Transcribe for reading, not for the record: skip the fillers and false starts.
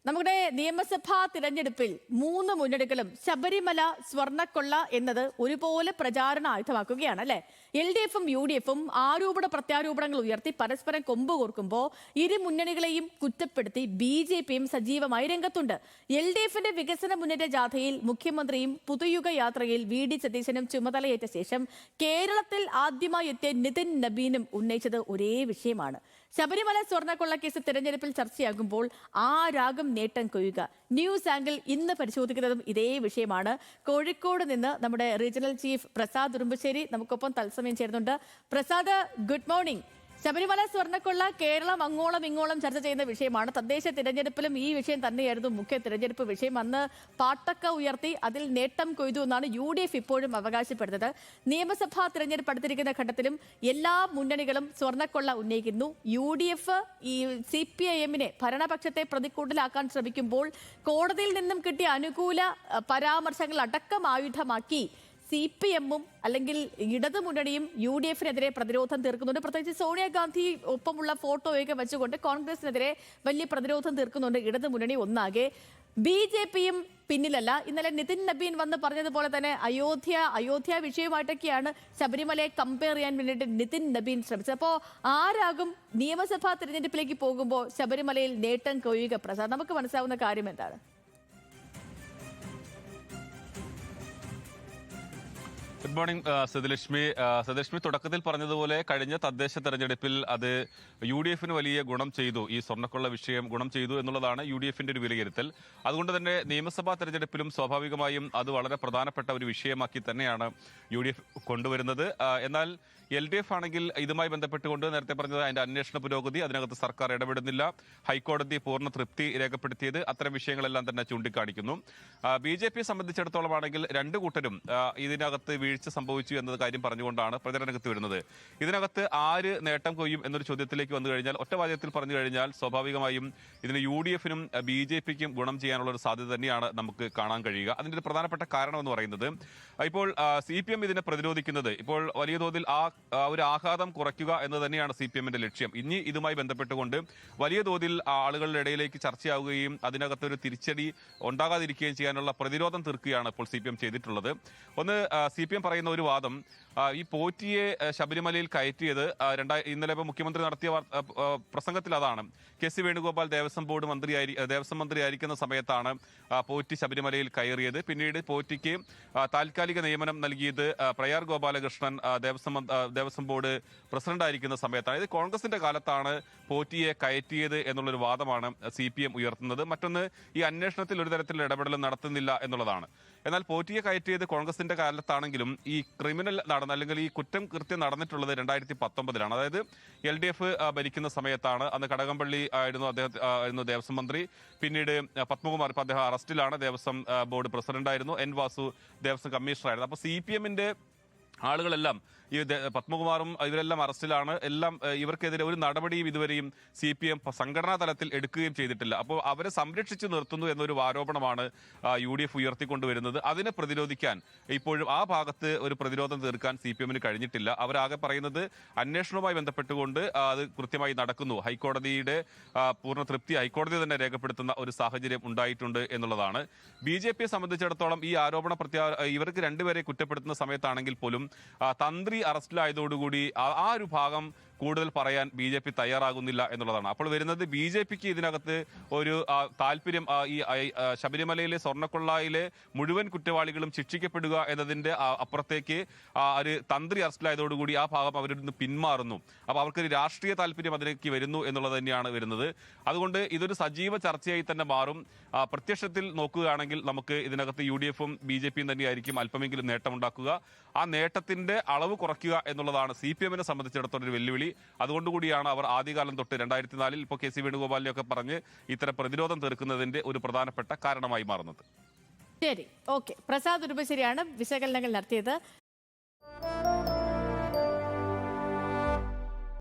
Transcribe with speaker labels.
Speaker 1: നമ്മുടെ നിയമസഭാ തിരഞ്ഞെടുപ്പിൽ 3 മുന്നണികളും ശബരിമല സ്വർണ്ണക്കൊള്ള എന്നത് ഒരുപോലെ പ്രചാരണ ആയുധമാക്കുകയാണ് അല്ലെ. LDFും UDFും ആരോപണ പ്രത്യാരോപണങ്ങൾ ഉയർത്തി പരസ്പരം കൊമ്പ് കോർക്കുമ്പോൾ ഇരു മുന്നണികളെയും കുറ്റപ്പെടുത്തി BJPയും സജീവമായി രംഗത്തുണ്ട്. LDFിന്റെ വികസന മുന്നേറ്റ ജാഥയിൽ മുഖ്യമന്ത്രിയും പുതുയുഗ യാത്രയിൽ VD സതീശനും ചുമതലയേറ്റ ശേഷം കേരളത്തിൽ ആദ്യമായി എത്തിയ നിതിൻ നബീനും ഉന്നയിച്ചത് ഒരേ വിഷയമാണ്. ശബരിമല സ്വർണ്ണക്കൊള്ളക്കേസ് തിരഞ്ഞെടുപ്പിൽ ചർച്ചയാകുമ്പോൾ ആരാകും നേട്ടം കൊയ്യുക? ന്യൂസ് ആംഗിൾ ഇന്ന് പരിശോധിക്കുന്നതും ഇതേ വിഷയമാണ്. കോഴിക്കോട് നിന്ന് നമ്മുടെ റീജിയണൽ ചീഫ് പ്രസാദ് ഉറുമ്പശ്ശേരി നമുക്കൊപ്പം തത്സമയം ചേരുന്നുണ്ട്. Prasad, good morning. ശബരിമല സ്വർണ്ണക്കൊള്ള കേരളം അങ്ങോളം ഇങ്ങോളം ചർച്ച ചെയ്യുന്ന വിഷയമാണ്. തദ്ദേശ തിരഞ്ഞെടുപ്പിലും ഈ വിഷയം തന്നെയായിരുന്നു മുഖ്യ തിരഞ്ഞെടുപ്പ് വിഷയം. അന്ന് പാട്ടക്ക ഉയർത്തി അതിൽ നേട്ടം കൊയ്തു എന്നാണ് UDF ഇപ്പോഴും അവകാശപ്പെടുന്നത്. നിയമസഭാ തിരഞ്ഞെടുപ്പ് അടുത്തിരിക്കുന്ന ഘട്ടത്തിലും എല്ലാ മുന്നണികളും സ്വർണ്ണക്കൊള്ള ഉന്നയിക്കുന്നു. UDF ഈ CPIMനെ ഭരണപക്ഷത്തെ പ്രതിക്കൂട്ടിലാക്കാൻ ശ്രമിക്കുമ്പോൾ കോടതിയിൽ നിന്നും കിട്ടിയ അനുകൂല പരാമർശങ്ങൾ അടക്കം ആയുധമാക്കി CPMും അല്ലെങ്കിൽ ഇടതുമുന്നണിയും UDFിനെതിരെ പ്രതിരോധം തീർക്കുന്നുണ്ട്. പ്രത്യേകിച്ച് സോണിയാഗാന്ധി ഒപ്പമുള്ള ഫോട്ടോയൊക്കെ വെച്ചുകൊണ്ട് കോൺഗ്രസിനെതിരെ വലിയ പ്രതിരോധം തീർക്കുന്നുണ്ട് ഇടതുമുന്നണി ഒന്നാകെ. BJPയും പിന്നിലല്ല. ഇന്നലെ നിതിൻ നബീൻ വന്ന് പറഞ്ഞതുപോലെ തന്നെ അയോധ്യ വിഷയമായിട്ടൊക്കെയാണ് ശബരിമലയെ കമ്പയർ ചെയ്യാൻ വേണ്ടിയിട്ട് നിതിൻ നബീൻ ശ്രമിച്ചത്. അപ്പോൾ ആരാകും നിയമസഭാ തിരഞ്ഞെടുപ്പിലേക്ക് പോകുമ്പോൾ ശബരിമലയിൽ നേട്ടം കൊയ്യുക? പ്രസാദ്, നമുക്ക് മനസ്സിലാവുന്ന കാര്യം എന്താണ്?
Speaker 2: Good morning Sathalakshmi. തുടക്കത്തിൽ പറഞ്ഞതുപോലെ കഴിഞ്ഞ തദ്ദേശ തെരഞ്ഞെടുപ്പിൽ അത് UDFിന് വലിയ ഗുണം ചെയ്തു, ഈ സ്വർണ്ണക്കൊള്ള വിഷയം ഗുണം ചെയ്തു എന്നുള്ളതാണ് UDFിന്റെ ഒരു വിലയിരുത്തൽ. അതുകൊണ്ട് തന്നെ നിയമസഭാ തെരഞ്ഞെടുപ്പിലും സ്വാഭാവികമായും അത് വളരെ പ്രധാനപ്പെട്ട ഒരു വിഷയമാക്കി തന്നെയാണ് UDF കൊണ്ടുവരുന്നത്. എന്നാൽ LDF ആണെങ്കിൽ ഇതുമായി ബന്ധപ്പെട്ടുകൊണ്ട് നേരത്തെ പറഞ്ഞത് അതിന്റെ അന്വേഷണ പുരോഗതി, അതിനകത്ത് സർക്കാർ ഇടപെടുന്നില്ല, ഹൈക്കോടതി പൂർണ്ണ തൃപ്തി രേഖപ്പെടുത്തിയത്, അത്തരം വിഷയങ്ങളെല്ലാം തന്നെ ചൂണ്ടിക്കാണിക്കുന്നു. BJPയെ സംബന്ധിച്ചിടത്തോളം ആണെങ്കിൽ രണ്ടു കൂട്ടരും ഇതിനകത്ത് വീഴ്ച സംഭവിച്ചു എന്നത് കാര്യം പറഞ്ഞുകൊണ്ടാണ് പ്രചരണരംഗത്ത് വരുന്നത്. ഇതിനകത്ത് ആര് നേട്ടം കൊയ്യും എന്നൊരു ചോദ്യത്തിലേക്ക് വന്നു കഴിഞ്ഞാൽ, ഒറ്റവാദ്യത്തിൽ പറഞ്ഞു കഴിഞ്ഞാൽ സ്വാഭാവികമായും ഇതിന് UDFിനും BJPക്കും ഗുണം ചെയ്യാനുള്ള ഒരു സാധ്യത തന്നെയാണ് നമുക്ക് കാണാൻ കഴിയുക. അതിന്റെ ഒരു പ്രധാനപ്പെട്ട കാരണം എന്ന് പറയുന്നത്, ഇപ്പോൾ CPM ഇതിനെ പ്രതിരോധിക്കുന്നത്, ഇപ്പോൾ വലിയ തോതിൽ ഒരു ആഘാതം കുറയ്ക്കുക എന്ന് തന്നെയാണ് CPMന്റെ ലക്ഷ്യം. ഇനി ഇതുമായി ബന്ധപ്പെട്ടുകൊണ്ട് വലിയ തോതിൽ ആളുകളുടെ ഇടയിലേക്ക് ചർച്ചയാവുകയും അതിനകത്തൊരു തിരിച്ചടി ഉണ്ടാകാതിരിക്കുകയും ചെയ്യാനുള്ള പ്രതിരോധം തീർക്കുകയാണ് ഇപ്പോൾ CPM ചെയ്തിട്ടുള്ളത്. ഒന്ന്, CPM പറയുന്ന ഒരു വാദം, ഈ പോറ്റിയെ ശബരിമലയിൽ കയറ്റിയത് ഇന്നലെ മുഖ്യമന്ത്രി നടത്തിയ പ്രസംഗത്തിൽ അതാണ്. KC വേണുഗോപാൽ ദേവസ്വം മന്ത്രിയായിരിക്കുന്ന സമയത്താണ് പോറ്റി ശബരിമലയിൽ കയറിയത്. പിന്നീട് പോറ്റിക്ക് താൽക്കാലിക നിയമനം നൽകിയത് പ്രയാർ ഗോപാലകൃഷ്ണൻ ദേവസ്വം ബോർഡ് പ്രസിഡന്റായിരിക്കുന്ന സമയത്താണ്. ഇത് കോൺഗ്രസിന്റെ കാലത്താണ് പോറ്റിയെ കയറ്റിയത് എന്നുള്ളൊരു വാദമാണ് CPM ഉയർത്തുന്നത്. മറ്റൊന്ന്, ഈ അന്വേഷണത്തിൽ ഒരു തരത്തിലുള്ള ഇടപെടലും നടത്തുന്നില്ല എന്നുള്ളതാണ്. എന്നാൽ പോറ്റിയെ കയറ്റിയത് കോൺഗ്രസിന്റെ കാലത്താണെങ്കിലും ഈ ക്രിമിനൽ അല്ലെങ്കിൽ ഈ കൃത്യം നടന്നിട്ടുള്ളത് 2019-ലാണ്. അതായത് LDF ഭരിക്കുന്ന സമയത്താണ്. അന്ന് കടകംപള്ളി ആയിരുന്നു ദേവസ്വം മന്ത്രി. പിന്നീട് പത്മകുമാർ, ഇപ്പൊ അദ്ദേഹം അറസ്റ്റിലാണ്, ദേവസ്വം ബോർഡ് പ്രസിഡന്റായിരുന്നു. N വാസു ദേവസ്വം കമ്മീഷണറായിരുന്നു. അപ്പൊ CPMന്റെ ആളുകളെല്ലാം, ഈ പത്മകുമാറും ഇവരെല്ലാം അറസ്റ്റിലാണ്. ഇവർക്കെതിരെ ഒരു നടപടിയും ഇതുവരെയും CPM സംഘടനാ തലത്തിൽ എടുക്കുകയും ചെയ്തിട്ടില്ല. അപ്പോൾ അവരെ സംരക്ഷിച്ചു നിർത്തുന്നു എന്നൊരു ആരോപണമാണ് UDF ഉയർത്തിക്കൊണ്ടുവരുന്നത്. അതിനെ പ്രതിരോധിക്കാൻ ഇപ്പോഴും ആ ഭാഗത്ത് ഒരു പ്രതിരോധം തീർക്കാൻ CPMന് കഴിഞ്ഞിട്ടില്ല. അവരാകെ പറയുന്നത് അന്വേഷണവുമായി ബന്ധപ്പെട്ടുകൊണ്ട് അത് കൃത്യമായി നടക്കുന്നു, ഹൈക്കോടതിയുടെ പൂർണ്ണ തൃപ്തി ഹൈക്കോടതി തന്നെ രേഖപ്പെടുത്തുന്ന ഒരു സാഹചര്യം ഉണ്ടായിട്ടുണ്ട് എന്നുള്ളതാണ്. BJPയെ സംബന്ധിച്ചിടത്തോളം ഈ ഇവർക്ക് രണ്ടുപേരെ കുറ്റപ്പെടുത്തുന്ന സമയത്താണെങ്കിൽ പോലും തന്ത്രി അറസ്റ്റിലായതോടുകൂടി ആ ഒരു ഭാഗം കൂടുതൽ പറയാൻ BJP തയ്യാറാകുന്നില്ല എന്നുള്ളതാണ്. അപ്പോൾ വരുന്നത്, BJPക്ക് ഇതിനകത്ത് ഒരു താല്പര്യം ഈ ശബരിമലയിലെ സ്വർണ്ണക്കൊള്ളയിലെ മുഴുവൻ കുറ്റവാളികളും ശിക്ഷിക്കപ്പെടുക എന്നതിന്റെ അപ്പുറത്തേക്ക് ഒരു തന്ത്രി അറസ്റ്റിലായതോടുകൂടി ആ ഭാഗം അവരിൽ നിന്ന് പിന്മാറുന്നു. അപ്പോൾ അവർക്കൊരു രാഷ്ട്രീയ താല്പര്യം അതിലേക്ക് വരുന്നു എന്നുള്ളത് തന്നെയാണ് വരുന്നത്. അതുകൊണ്ട് ഇതൊരു സജീവ ചർച്ചയായി തന്നെ മാറും. പ്രത്യക്ഷത്തിൽ നോക്കുകയാണെങ്കിൽ നമുക്ക് ഇതിനകത്ത് UDFും BJPയും തന്നെയായിരിക്കും അല്പമെങ്കിലും നേട്ടമുണ്ടാക്കുക. ആ നേട്ടത്തിന്റെ അളവ് കുറയ്ക്കുക എന്നുള്ളതാണ് CPMനെ സംബന്ധിച്ചിടത്തോളം ഒരു വെല്ലുവിളി. അതുകൊണ്ടുകൂടിയാണ് അവർ ആദ്യകാലം തൊട്ട് 2004-ൽ ഇപ്പോൾ KC വേണുഗോപാലിനെയൊക്കെ പറഞ്ഞ് ഇത്തരം പ്രതിരോധം തീർക്കുന്നതിന്റെ ഒരു പ്രധാനപ്പെട്ട കാരണമായി മാറുന്നത്.
Speaker 1: ശരി, ഓക്കെ. പ്രസാദ് ഉറുമ്പശ്ശേരിയാണ് വിശകലനങ്ങൾ നടത്തിയത്.